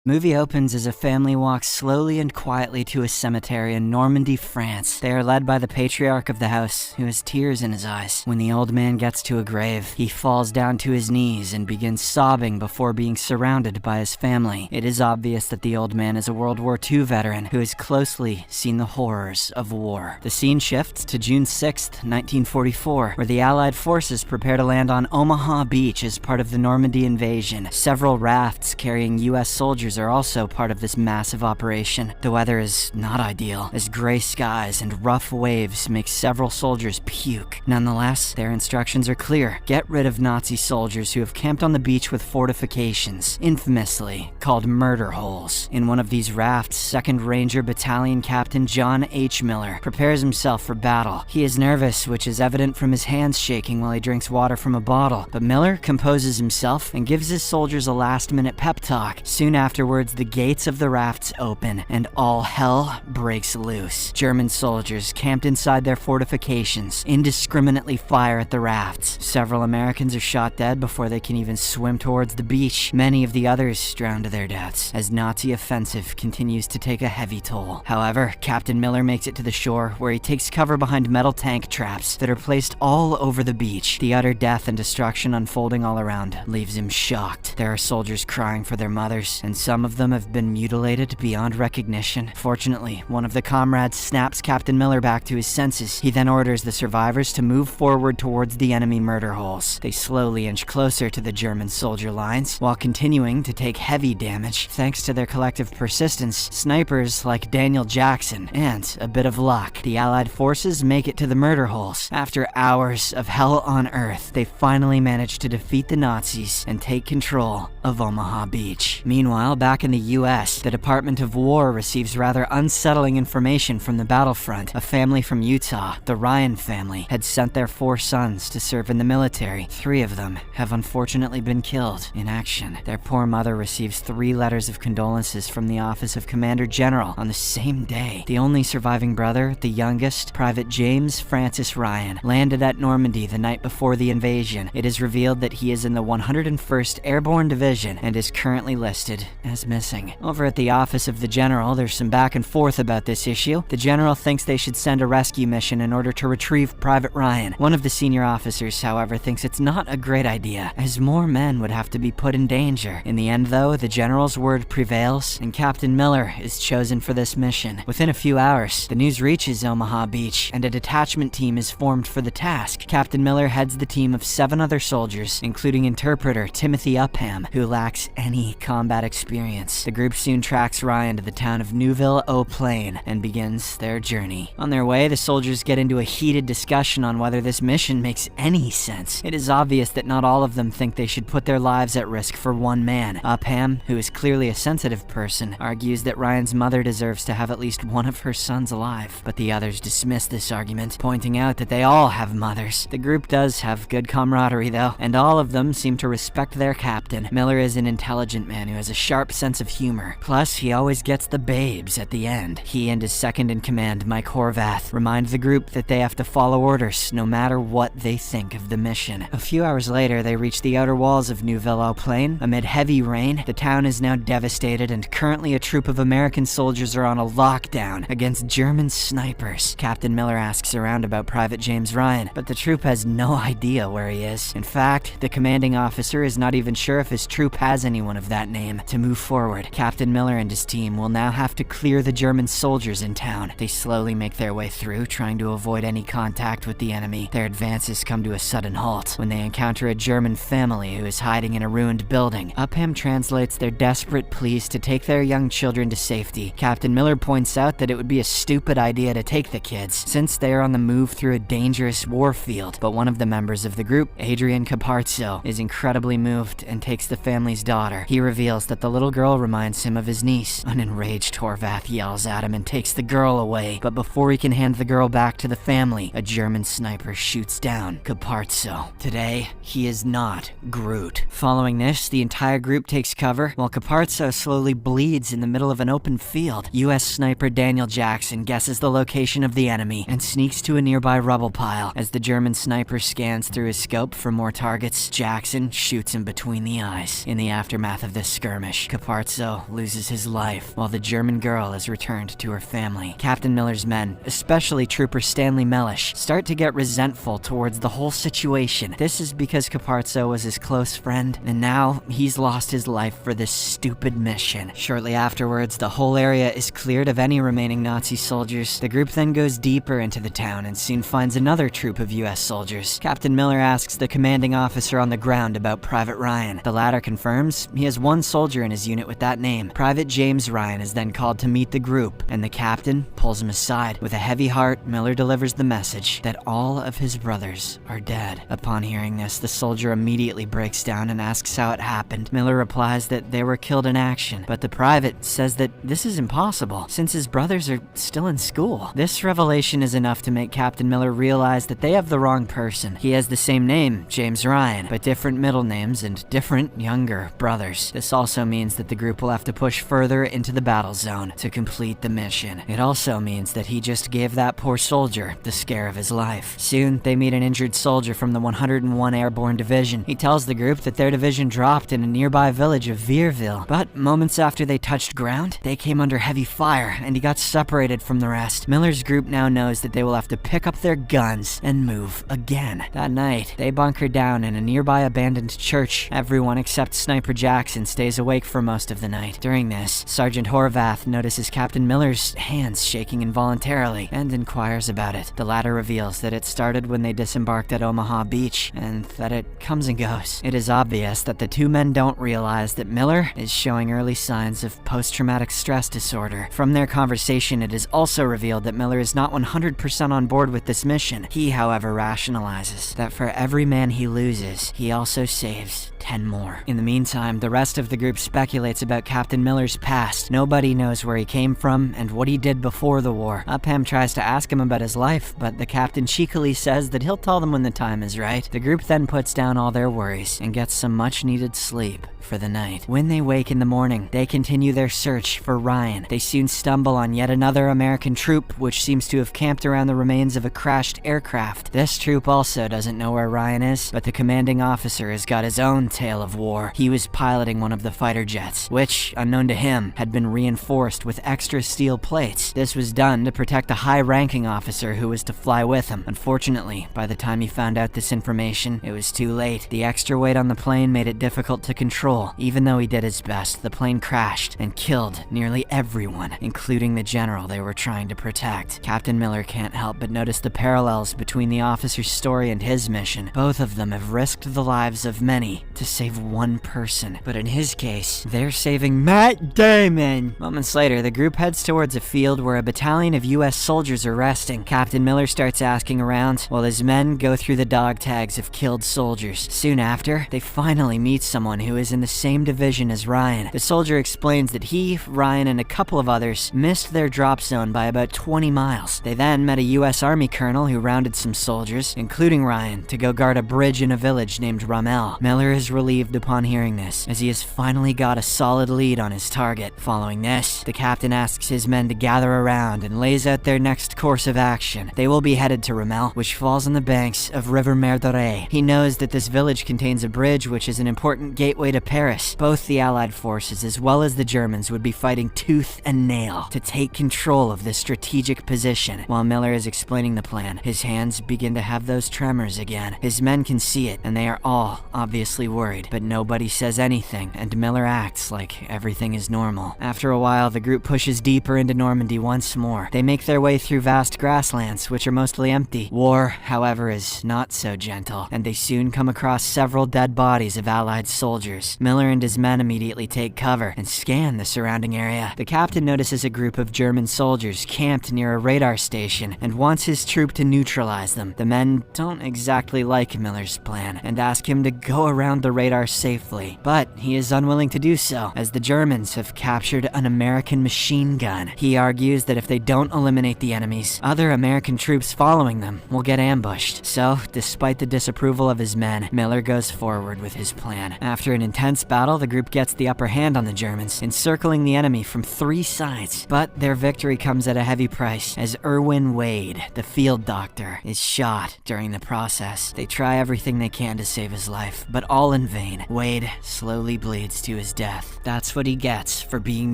Movie opens as a family walks slowly and quietly to a cemetery in Normandy, France. They are led by the patriarch of the house, who has tears in his eyes. When the old man gets to a grave, he falls down to his knees and begins sobbing before being surrounded by his family. It is obvious that the old man is a World War II veteran who has closely seen the horrors of war. The scene shifts to June 6th, 1944, where the Allied forces prepare to land on Omaha Beach as part of the Normandy invasion. Several rafts carrying US soldiers are also part of this massive operation. The weather is not ideal, as gray skies and rough waves make several soldiers puke. Nonetheless, their instructions are clear. Get rid of Nazi soldiers who have camped on the beach with fortifications, infamously called murder holes. In one of these rafts, 2nd Ranger Battalion Captain John H. Miller prepares himself for battle. He is nervous, which is evident from his hands shaking while he drinks water from a bottle, but Miller composes himself and gives his soldiers a last-minute pep talk. Soon afterwards, the gates of the rafts open, and all hell breaks loose. German soldiers, camped inside their fortifications, indiscriminately fire at the rafts. Several Americans are shot dead before they can even swim towards the beach. Many of the others drown to their deaths, as Nazi offensive continues to take a heavy toll. However, Captain Miller makes it to the shore, where he takes cover behind metal tank traps that are placed all over the beach. The utter death and destruction unfolding all around leaves him shocked. There are soldiers crying for their mothers, and some of them have been mutilated beyond recognition. Fortunately, one of the comrades snaps Captain Miller back to his senses. He then orders the survivors to move forward towards the enemy murder holes. They slowly inch closer to the German soldier lines, while continuing to take heavy damage. Thanks to their collective persistence, snipers like Daniel Jackson, and a bit of luck, the Allied forces make it to the murder holes. After hours of hell on earth, they finally manage to defeat the Nazis and take control of Omaha Beach. Meanwhile, back in the US, the Department of War receives rather unsettling information from the battlefront. A family from Utah, the Ryan family, had sent their 4 sons to serve in the military. 3 of them have unfortunately been killed in action. Their poor mother receives 3 letters of condolences from the Office of Commander General on the same day. The only surviving brother, the youngest, Private James Francis Ryan, landed at Normandy the night before the invasion. It is revealed that he is in the 101st Airborne Division and is currently listed as missing. Over at the office of the general, there's some back and forth about this issue. The general thinks they should send a rescue mission in order to retrieve Private Ryan. One of the senior officers, however, thinks it's not a great idea, as more men would have to be put in danger. In the end, though, the general's word prevails, and Captain Miller is chosen for this mission. Within a few hours, the news reaches Omaha Beach, and a detachment team is formed for the task. Captain Miller heads the team of 7 other soldiers, including interpreter Timothy Upham, who lacks any combat experience. The group soon tracks Ryan to the town of Neuville-aux-Plaines and begins their journey. On their way, the soldiers get into a heated discussion on whether this mission makes any sense. It is obvious that not all of them think they should put their lives at risk for one man. Upham, who is clearly a sensitive person, argues that Ryan's mother deserves to have at least one of her sons alive, but the others dismiss this argument, pointing out that they all have mothers. The group does have good camaraderie, though, and all of them seem to respect their captain. Miller is an intelligent man who has a sharp sense of humor. Plus, he always gets the babes at the end. He and his second-in-command, Mike Horvath, remind the group that they have to follow orders no matter what they think of the mission. A few hours later, they reach the outer walls of Neuville-aux-Plaines. Amid heavy rain, the town is now devastated, and currently a troop of American soldiers are on a lockdown against German snipers. Captain Miller asks around about Private James Ryan, but the troop has no idea where he is. In fact, the commanding officer is not even sure if his troop has anyone of that name. To move forward, Captain Miller and his team will now have to clear the German soldiers in town. They slowly make their way through, trying to avoid any contact with the enemy. Their advances come to a sudden halt when they encounter a German family who is hiding in a ruined building. Upham translates their desperate pleas to take their young children to safety. Captain Miller points out that it would be a stupid idea to take the kids, since they are on the move through a dangerous war field. But one of the members of the group, Adrian Caparzo, is incredibly moved and takes the family's daughter. He reveals that the little girl reminds him of his niece. An enraged Horvath yells at him and takes the girl away, but before he can hand the girl back to the family, a German sniper shoots down Caparzo. Today, he is not Groot. Following this, the entire group takes cover, while Caparzo slowly bleeds in the middle of an open field. US sniper Daniel Jackson guesses the location of the enemy and sneaks to a nearby rubble pile. As the German sniper scans through his scope for more targets, Jackson shoots him between the eyes. In the aftermath of this skirmish, Caparzo loses his life, while the German girl is returned to her family. Captain Miller's men, especially Trooper Stanley Mellish, start to get resentful towards the whole situation. This is because Caparzo was his close friend, and now he's lost his life for this stupid mission. Shortly afterwards, the whole area is cleared of any remaining Nazi soldiers. The group then goes deeper into the town and soon finds another troop of US soldiers. Captain Miller asks the commanding officer on the ground about Private Ryan. The latter confirms he has one soldier in his unit with that name. Private James Ryan is then called to meet the group, and the captain pulls him aside. With a heavy heart, Miller delivers the message that all of his brothers are dead. Upon hearing this, the soldier immediately breaks down and asks how it happened. Miller replies that they were killed in action, but the private says that this is impossible, since his brothers are still in school. This revelation is enough to make Captain Miller realize that they have the wrong person. He has the same name, James Ryan, but different middle names and different younger brothers. This also means that the group will have to push further into the battle zone to complete the mission. It also means that he just gave that poor soldier the scare of his life. Soon, they meet an injured soldier from the 101 Airborne Division. He tells the group that their division dropped in a nearby village of Vierville, but moments after they touched ground, they came under heavy fire and he got separated from the rest. Miller's group now knows that they will have to pick up their guns and move again. That night, they bunker down in a nearby abandoned church. Everyone except Sniper Jackson stays awake for most of the night. During this, Sergeant Horvath notices Captain Miller's hands shaking involuntarily and inquires about it. The latter reveals that it started when they disembarked at Omaha Beach and that it comes and goes. It is obvious that the two men don't realize that Miller is showing early signs of post-traumatic stress disorder. From their conversation, it is also revealed that Miller is not 100% on board with this mission. He, however, rationalizes that for every man he loses, he also saves 10 more. In the meantime, the rest of the group speculates about Captain Miller's past. Nobody knows where he came from and what he did before the war. Upham tries to ask him about his life, but the captain cheekily says that he'll tell them when the time is right. The group then puts down all their worries and gets some much-needed sleep for the night. When they wake in the morning, they continue their search for Ryan. They soon stumble on yet another American troop, which seems to have camped around the remains of a crashed aircraft. This troop also doesn't know where Ryan is, but the commanding officer has got his own tale of war. He was piloting one of the fighter jets, which, unknown to him, had been reinforced with extra steel plates. This was done to protect a high-ranking officer who was to fly with him. Unfortunately, by the time he found out this information, it was too late. The extra weight on the plane made it difficult to control. Even though he did his best, the plane crashed and killed nearly everyone, including the general they were trying to protect. Captain Miller can't help but notice the parallels between the officer's story and his mission. Both of them have risked the lives of many to save one person, but in his case, they're saving Matt Damon. Moments later, the group heads towards a field where a battalion of US soldiers are resting. Captain Miller starts asking around, while his men go through the dog tags of killed soldiers. Soon after, they finally meet someone who is in the same division as Ryan. The soldier explains that he, Ryan, and a couple of others missed their drop zone by about 20 miles. They then met a US Army colonel who rounded some soldiers, including Ryan, to go guard a bridge in a village named Rommel. Miller is relieved upon hearing this, as he has finally got a solid lead on his target. Following this, the captain asks his men to gather around and lays out their next course of action. They will be headed to Rommel, which falls on the banks of River Merdore. He knows that this village contains a bridge which is an important gateway to Paris. Both the Allied forces as well as the Germans would be fighting tooth and nail to take control of this strategic position. While Miller is explaining the plan, his hands begin to have those tremors again. His men can see it, and they are all obviously worried, but nobody says anything, and Miller acts like everything is normal. After a while, the group pushes deeper into Normandy once more. They make their way through vast grasslands, which are mostly empty. War, however, is not so gentle, and they soon come across several dead bodies of Allied soldiers. Miller and his men immediately take cover and scan the surrounding area. The captain notices a group of German soldiers camped near a radar station and wants his troop to neutralize them. The men don't exactly like Miller's plan and ask him to go around the radar safely, but he is unwilling to do so, as the Germans have captured an American machine gun. He argues that if they don't eliminate the enemies, other American troops following them will get ambushed. So, despite the disapproval of his men, Miller goes forward with his plan. After an intense battle, the group gets the upper hand on the Germans, encircling the enemy from 3 sides. But their victory comes at a heavy price, as Irwin Wade, the field doctor, is shot during the process. They try everything they can to save his life, but all in vain. Wade slowly bleeds to his death. That's what he gets for being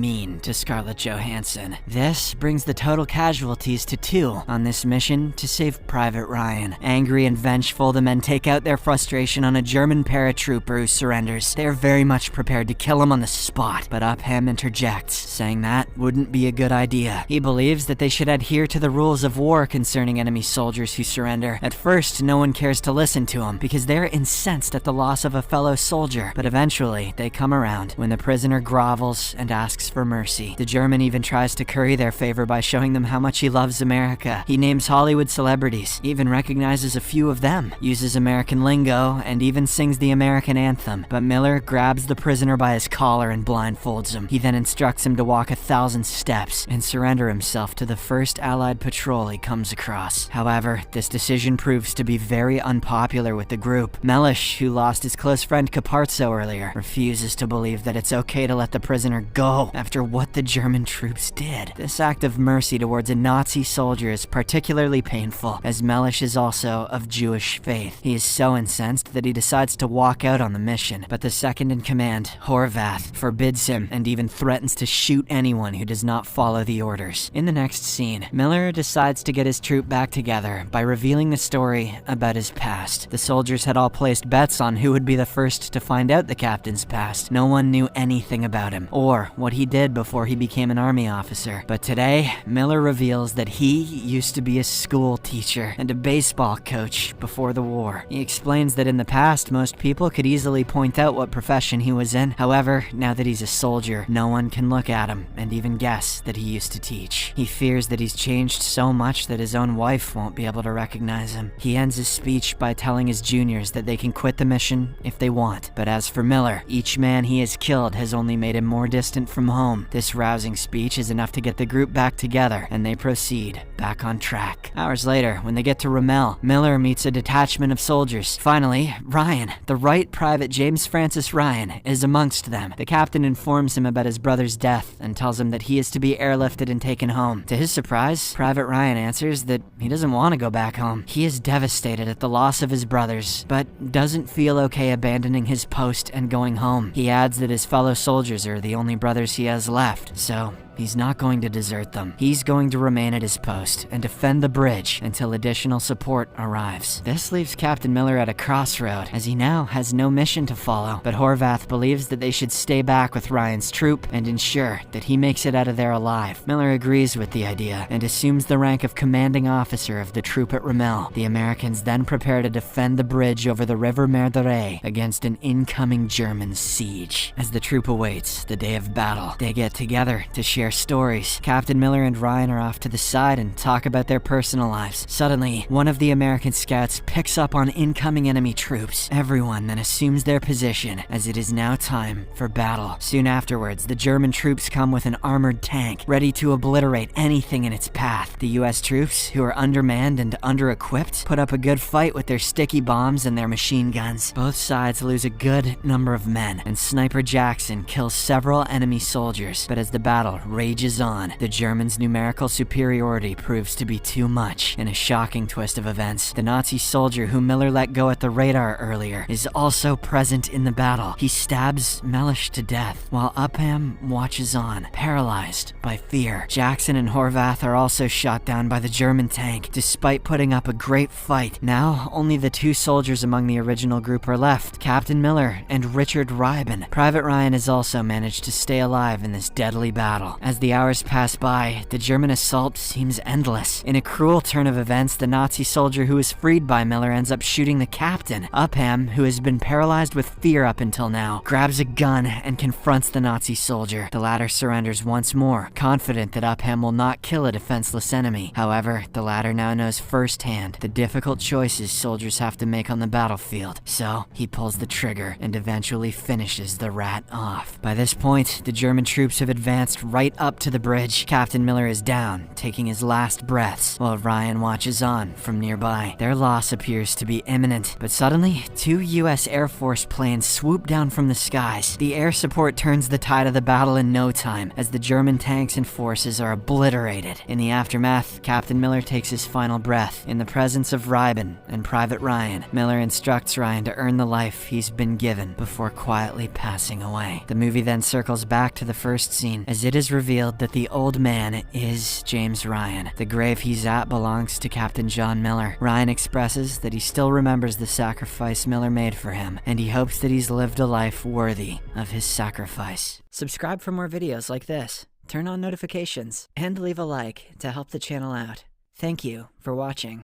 mean to Scarlett Johansson. This brings the total casualties to 2 on this mission to save Private Ryan. Angry and vengeful, the men take out their frustration on a German paratrooper who surrenders. They are very much prepared to kill him on the spot, but Upham interjects, saying that wouldn't be a good idea. He believes that they should adhere to the rules of war concerning enemy soldiers who surrender. At first, no one cares to listen to him because they're incensed at the loss of a fellow soldier, but eventually they come around when the prisoner grovels and asks for mercy. The German even tries to curry their favor by showing them how much he loves America. He names Hollywood celebrities, even recognizes a few of them, uses American lingo, and even sings the American anthem. But Miller grabs the prisoner by his collar and blindfolds him. He then instructs him to walk 1,000 steps and surrender himself to the first Allied patrol he comes across. However, this decision proves to be very unpopular with the group. Mellish, who lost his close friend Caparzo earlier, refuses to believe that it's okay to let the prisoner go after what the German troops did. This act of mercy towards a Nazi soldier is particularly painful, as Mellish is also of Jewish faith. He is so incensed that he decides to walk out on the mission, but the second in command, Horvath, forbids him and even threatens to shoot anyone who does not follow the orders. In the next scene, Miller decides to get his troop back together by revealing the story about his past. The soldiers had all placed bets on who would be the first to find out the captain's past. No one knew anything about him, or what he did before he became an army officer. But today, Miller reveals that he used to be a school teacher and a baseball coach before the war. He explains that in the past, most people could easily point out what profession he was in. However, now that he's a soldier, no one can look at him and even guess that he used to teach. He fears that he's changed so much that his own wife won't be able to recognize him. He ends his speech by telling his juniors that they can quit the mission if they want. But as for Miller, each man he has killed has only made him more distant from home. This rousing speech is enough to get the group back together, and they proceed back on track. Hours later, when they get to Rommel, Miller meets a detachment of soldiers. Finally, Ryan, the Right Private James Francis Ryan, is amongst them. The captain informs him about his brother's death and tells him that he is to be airlifted and taken home. To his surprise, Private Ryan answers that he doesn't want to go back home. He is devastated at the loss of his brothers, but doesn't feel okay abandoning his post and going home. He adds that his fellow soldiers are the only brothers he has left, so he's not going to desert them. He's going to remain at his post and defend the bridge until additional support arrives. This leaves Captain Miller at a crossroad, as he now has no mission to follow. But Horvath believes that they should stay back with Ryan's troop and ensure that he makes it out of there alive. Miller agrees with the idea and assumes the rank of commanding officer of the troop at Rommel. The Americans then prepare to defend the bridge over the River Merdere against an incoming German siege. As the troop awaits the day of battle, they get together to share stories. Captain Miller and Ryan are off to the side and talk about their personal lives. Suddenly, one of the American scouts picks up on incoming enemy troops. Everyone then assumes their position, as it is now time for battle. Soon afterwards, the German troops come with an armored tank, ready to obliterate anything in its path. The US troops, who are undermanned and under-equipped, put up a good fight with their sticky bombs and their machine guns. Both sides lose a good number of men, and Sniper Jackson kills several enemy soldiers. But as the battle rages on, the Germans' numerical superiority proves to be too much. In a shocking twist of events, the Nazi soldier who Miller let go at the radar earlier is also present in the battle. He stabs Mellish to death, while Upham watches on, paralyzed by fear. Jackson and Horvath are also shot down by the German tank, despite putting up a great fight. Now, only the 2 soldiers among the original group are left, Captain Miller and Richard Reiben. Private Ryan has also managed to stay alive in this deadly battle. As the hours pass by, the German assault seems endless. In a cruel turn of events, the Nazi soldier who is freed by Miller ends up shooting the captain. Upham, who has been paralyzed with fear up until now, grabs a gun and confronts the Nazi soldier. The latter surrenders once more, confident that Upham will not kill a defenseless enemy. However, the latter now knows firsthand the difficult choices soldiers have to make on the battlefield, so he pulls the trigger and eventually finishes the rat off. By this point, the German troops have advanced right right up to the bridge. Captain Miller is down, taking his last breaths, while Ryan watches on from nearby. Their loss appears to be imminent, but suddenly, 2 US Air Force planes swoop down from the skies. The air support turns the tide of the battle in no time, as the German tanks and forces are obliterated. In the aftermath, Captain Miller takes his final breath. In the presence of Reiben and Private Ryan, Miller instructs Ryan to earn the life he's been given before quietly passing away. The movie then circles back to the first scene, as it is revealed that the old man is James Ryan. The grave he's at belongs to Captain John Miller. Ryan expresses that he still remembers the sacrifice Miller made for him, and he hopes that he's lived a life worthy of his sacrifice. Subscribe for more videos like this, turn on notifications, and leave a like to help the channel out. Thank you for watching.